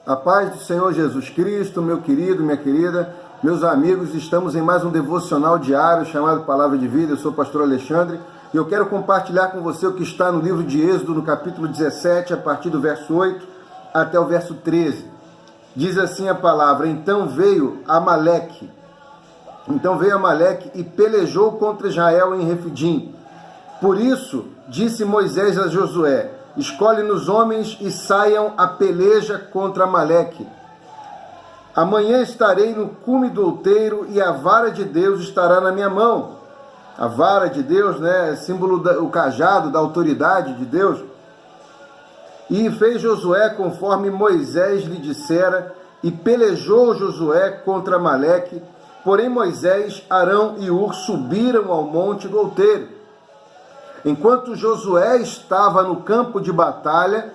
A paz do Senhor Jesus Cristo, meu querido, minha querida, meus amigos, estamos em mais um devocional diário chamado Palavra de Vida. Eu sou o pastor Alexandre e eu quero compartilhar com você o que está no livro de Êxodo, no capítulo 17, a partir do verso 8 até o verso 13. Diz assim a palavra: Então veio Amaleque e pelejou contra Israel em Refidim. Por isso, disse Moisés a Josué: Escolhe-nos homens e saiam a peleja contra Amaleque. Amanhã estarei no cume do outeiro e a vara de Deus estará na minha mão. A vara de Deus, né, é símbolo do cajado, da autoridade de Deus. E fez Josué conforme Moisés lhe dissera, e pelejou Josué contra Amaleque. Porém Moisés, Arão e Hur subiram ao monte do outeiro. Enquanto Josué estava no campo de batalha,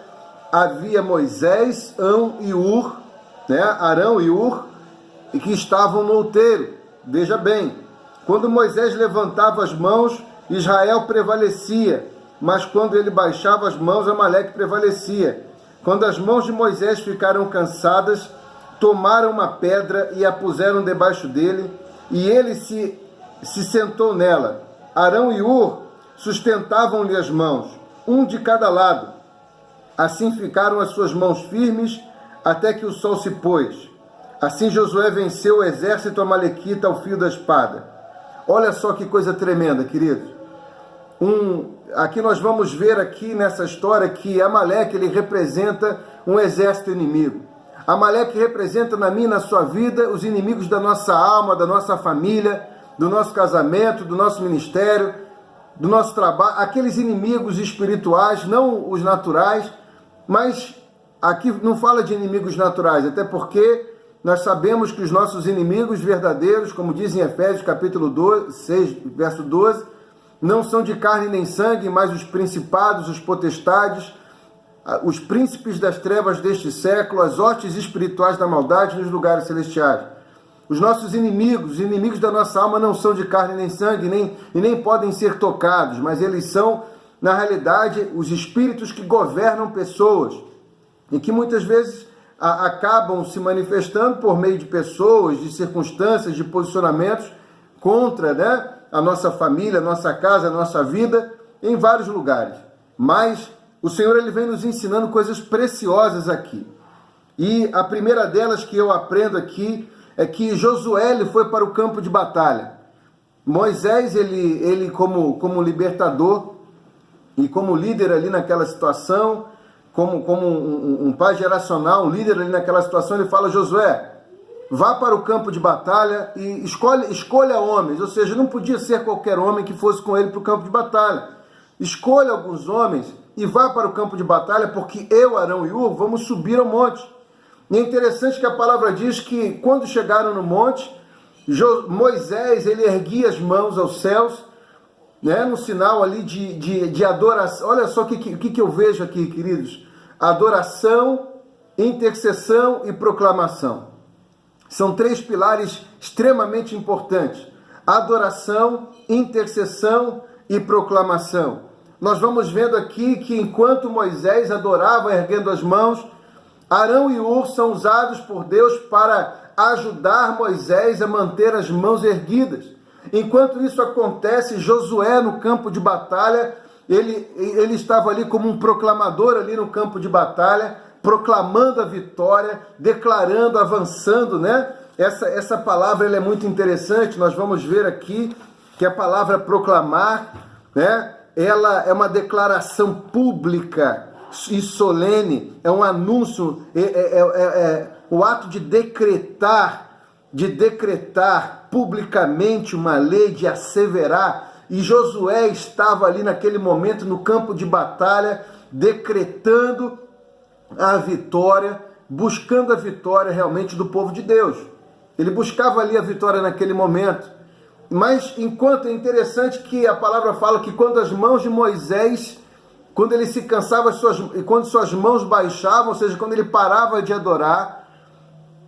havia Moisés, Arão e Hur, que estavam no outeiro. Veja bem, quando Moisés levantava as mãos, Israel prevalecia, mas quando ele baixava as mãos, Amaleque prevalecia. Quando as mãos de Moisés ficaram cansadas, tomaram uma pedra e a puseram debaixo dele, e ele se sentou nela. Arão e Hur sustentavam-lhe as mãos, um de cada lado. Assim ficaram as suas mãos firmes, até que o sol se pôs. Assim Josué venceu o exército amalequita ao fio da espada. Olha só que coisa tremenda, queridos. Aqui nós vamos ver aqui nessa história que Amaleque, ele representa um exército inimigo. Amaleque representa na minha e na sua vida os inimigos da nossa alma, da nossa família, do nosso casamento, do nosso ministério, do nosso trabalho, aqueles inimigos espirituais, não os naturais, mas aqui não fala de inimigos naturais, até porque nós sabemos que os nossos inimigos verdadeiros, como diz em Efésios capítulo 6, verso 12, não são de carne nem sangue, mas os principados, os potestades, os príncipes das trevas deste século, as hostes espirituais da maldade nos lugares celestiais. Os nossos inimigos, os inimigos da nossa alma não são de carne nem sangue, nem podem ser tocados, mas eles são, na realidade, os espíritos que governam pessoas e que muitas vezes acabam se manifestando por meio de pessoas, de circunstâncias, de posicionamentos contra, né, a nossa família, a nossa casa, a nossa vida, em vários lugares. Mas o Senhor, ele vem nos ensinando coisas preciosas aqui. E a primeira delas que eu aprendo aqui é que Josué, ele foi para o campo de batalha. Moisés, ele como libertador e como líder ali naquela situação, como um pai geracional, um líder ali naquela situação, ele fala: Josué, vá para o campo de batalha e escolha homens. Ou seja, não podia ser qualquer homem que fosse com ele para o campo de batalha. Escolha alguns homens e vá para o campo de batalha, porque eu, Arão e Hur, vamos subir ao monte. E é interessante que a palavra diz que quando chegaram no monte, Moisés, ele erguia as mãos aos céus, né, no sinal ali de adoração. Olha só o que eu vejo aqui, queridos. Adoração, intercessão e proclamação. São três pilares extremamente importantes. Adoração, intercessão e proclamação. Nós vamos vendo aqui que enquanto Moisés adorava erguendo as mãos, Arão e Hur são usados por Deus para ajudar Moisés a manter as mãos erguidas. Enquanto isso acontece, Josué no campo de batalha, ele estava ali como um proclamador ali no campo de batalha, proclamando a vitória, declarando, avançando, né? Essa palavra, ela é muito interessante. Nós vamos ver aqui que a palavra proclamar, né, ela é uma declaração pública e solene, é um anúncio, o ato de decretar publicamente uma lei, de asseverar. E Josué estava ali naquele momento no campo de batalha, decretando a vitória, buscando a vitória realmente do povo de Deus. Ele buscava ali a vitória naquele momento. Mas enquanto é interessante que a palavra fala que quando as mãos de Moisés, quando ele se cansava, quando suas mãos baixavam, ou seja, quando ele parava de adorar,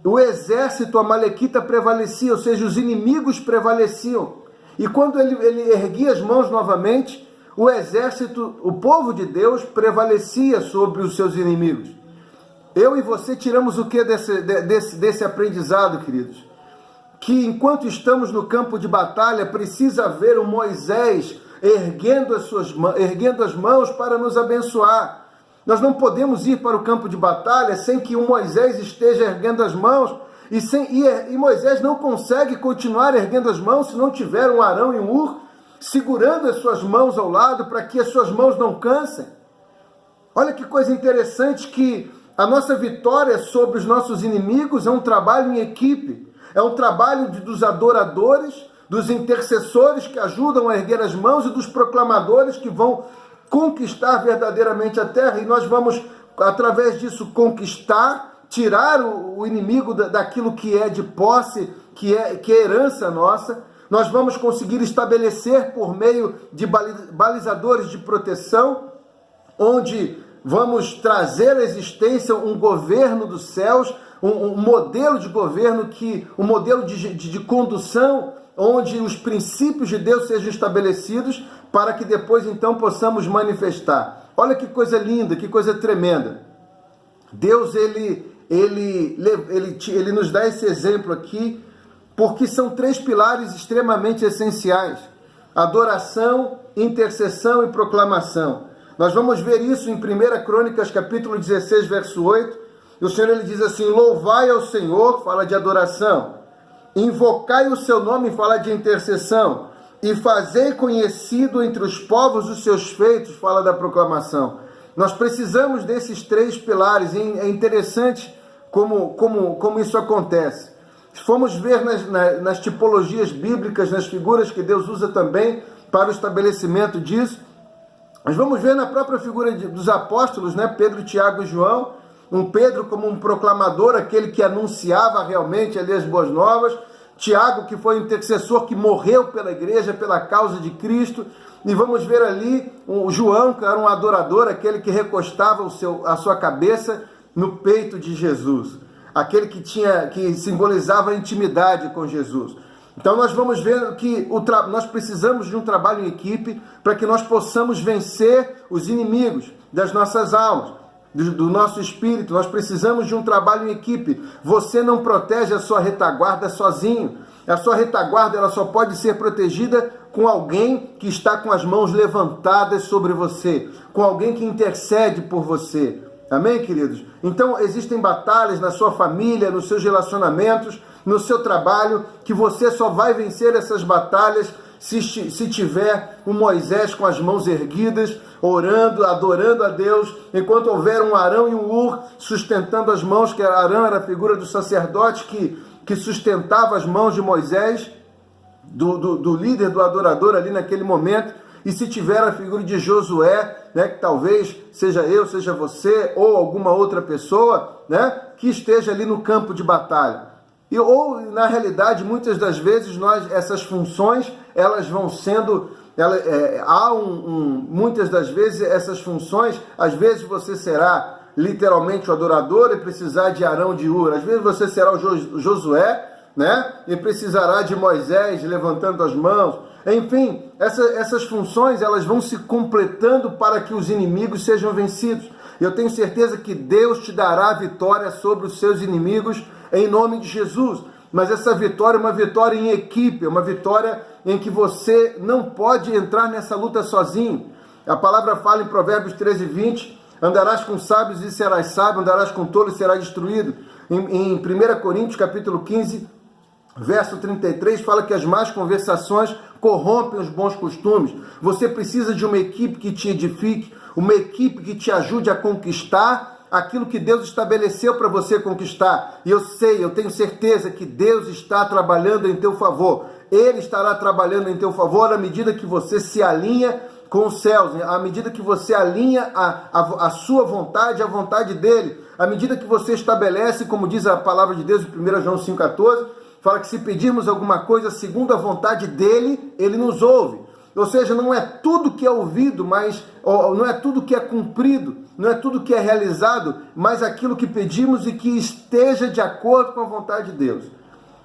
o exército amalequita prevalecia, ou seja, os inimigos prevaleciam. E quando ele erguia as mãos novamente, o exército, o povo de Deus prevalecia sobre os seus inimigos. Eu e você tiramos o que desse aprendizado, queridos? Que enquanto estamos no campo de batalha, precisa haver um Moisés erguendo as mãos para nos abençoar. Nós não podemos ir para o campo de batalha sem que o Moisés esteja erguendo as mãos, e Moisés não consegue continuar erguendo as mãos se não tiver um Arão e um Hur segurando as suas mãos ao lado para que as suas mãos não cansem. Olha que coisa interessante, que a nossa vitória sobre os nossos inimigos é um trabalho em equipe, é um trabalho dos adoradores, dos intercessores que ajudam a erguer as mãos e dos proclamadores que vão conquistar verdadeiramente a terra, e nós vamos, através disso, conquistar, tirar o inimigo daquilo que é de posse, que é herança nossa. Nós vamos conseguir estabelecer por meio de balizadores de proteção, onde vamos trazer à existência um governo dos céus, um modelo de governo, um modelo de condução, onde os princípios de Deus sejam estabelecidos, para que depois então possamos manifestar. Olha que coisa linda, que coisa tremenda. Deus, ele nos dá esse exemplo aqui, porque são 3 pilares extremamente essenciais: adoração, intercessão e proclamação. Nós vamos ver isso em 1 Crônicas, capítulo 16, verso 8. E o Senhor, ele diz assim: louvai ao Senhor, fala de adoração, invocai o seu nome, fala de intercessão, e fazei conhecido entre os povos os seus feitos, fala da proclamação. Nós precisamos desses 3 pilares, e é interessante como isso acontece. Se formos ver nas tipologias bíblicas, nas figuras que Deus usa também para o estabelecimento disso, nós vamos ver na própria figura dos apóstolos, né? Pedro, Tiago e João. Um Pedro como um proclamador, aquele que anunciava realmente ali as boas novas. Tiago, que foi um intercessor que morreu pela igreja, pela causa de Cristo. E vamos ver ali o João, que era um adorador, aquele que recostava a sua cabeça no peito de Jesus. Aquele que simbolizava a intimidade com Jesus. Então nós vamos ver que nós precisamos de um trabalho em equipe para que nós possamos vencer os inimigos das nossas almas, do nosso espírito. Nós precisamos de um trabalho em equipe. Você não protege a sua retaguarda sozinho. A sua retaguarda, ela só pode ser protegida com alguém que está com as mãos levantadas sobre você, com alguém que intercede por você. Amém, queridos? Então, existem batalhas na sua família, nos seus relacionamentos, no seu trabalho, que você só vai vencer essas batalhas se tiver um Moisés com as mãos erguidas, orando, adorando a Deus, enquanto houver um Arão e um Hur sustentando as mãos, que Arão era a figura do sacerdote que sustentava as mãos de Moisés, do líder, do adorador ali naquele momento. E se tiver a figura de Josué, né, que talvez seja eu, seja você, ou alguma outra pessoa, né, que esteja ali no campo de batalha. Ou, na realidade, muitas das vezes, essas funções, elas vão sendo... muitas das vezes, essas funções, às vezes você será literalmente o adorador e precisar de Arão, de Hur. Às vezes você será o Josué, né, e precisará de Moisés levantando as mãos. Enfim, essas funções, elas vão se completando para que os inimigos sejam vencidos. Eu tenho certeza que Deus te dará a vitória sobre os seus inimigos em nome de Jesus. Mas essa vitória é uma vitória em equipe, é uma vitória em que você não pode entrar nessa luta sozinho. A palavra fala em Provérbios 13:20, andarás com sábios e serás sábio, andarás com tolos e serás destruído. Em 1 Coríntios capítulo 15, verso 33, fala que as más conversações corrompem os bons costumes. Você precisa de uma equipe que te edifique, uma equipe que te ajude a conquistar aquilo que Deus estabeleceu para você conquistar. E eu tenho certeza que Deus está trabalhando em teu favor. Ele estará trabalhando em teu favor à medida que você se alinha com os céus, à medida que você alinha a sua vontade à vontade dele, à medida que você estabelece, como diz a palavra de Deus em 1 João 5,14, fala que se pedirmos alguma coisa segundo a vontade dele, ele nos ouve. Ou seja, não é tudo que é ouvido, mas não é tudo que é cumprido, não é tudo que é realizado, mas aquilo que pedimos e que esteja de acordo com a vontade de Deus.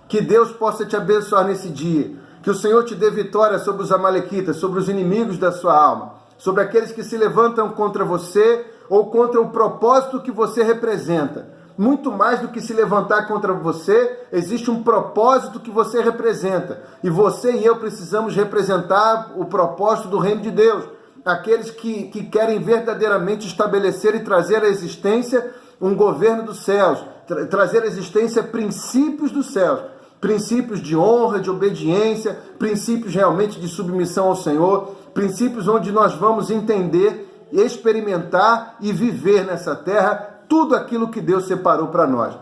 Que Deus possa te abençoar nesse dia. Que o Senhor te dê vitória sobre os amalequitas, sobre os inimigos da sua alma, sobre aqueles que se levantam contra você ou contra o propósito que você representa. Muito mais do que se levantar contra você, existe um propósito que você representa. E você e eu precisamos representar o propósito do reino de Deus. Aqueles que querem verdadeiramente estabelecer e trazer à existência um governo dos céus, trazer à existência princípios dos céus, princípios de honra, de obediência, princípios realmente de submissão ao Senhor, princípios onde nós vamos entender, experimentar e viver nessa terra tudo aquilo que Deus separou para nós.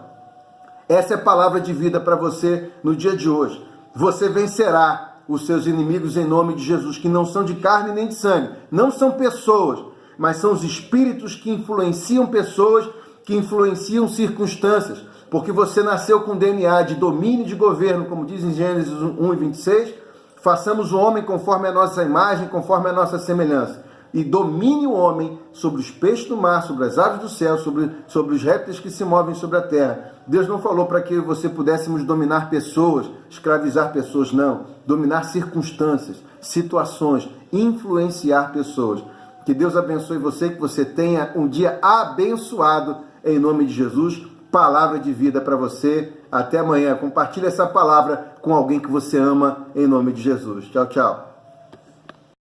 Essa é a palavra de vida para você no dia de hoje. Você vencerá os seus inimigos em nome de Jesus, que não são de carne nem de sangue, não são pessoas, mas são os espíritos que influenciam pessoas, que influenciam circunstâncias, porque você nasceu com DNA de domínio e de governo, como diz em Gênesis 1:26, façamos o homem conforme a nossa imagem, conforme a nossa semelhança, e domine o homem sobre os peixes do mar, sobre as aves do céu, sobre os répteis que se movem sobre a terra. Deus não falou para que você pudéssemos dominar pessoas, escravizar pessoas, não. Dominar circunstâncias, situações, influenciar pessoas. Que Deus abençoe você, que você tenha um dia abençoado, em nome de Jesus. Palavra de vida para você. Até amanhã. Compartilhe essa palavra com alguém que você ama, em nome de Jesus. Tchau, tchau.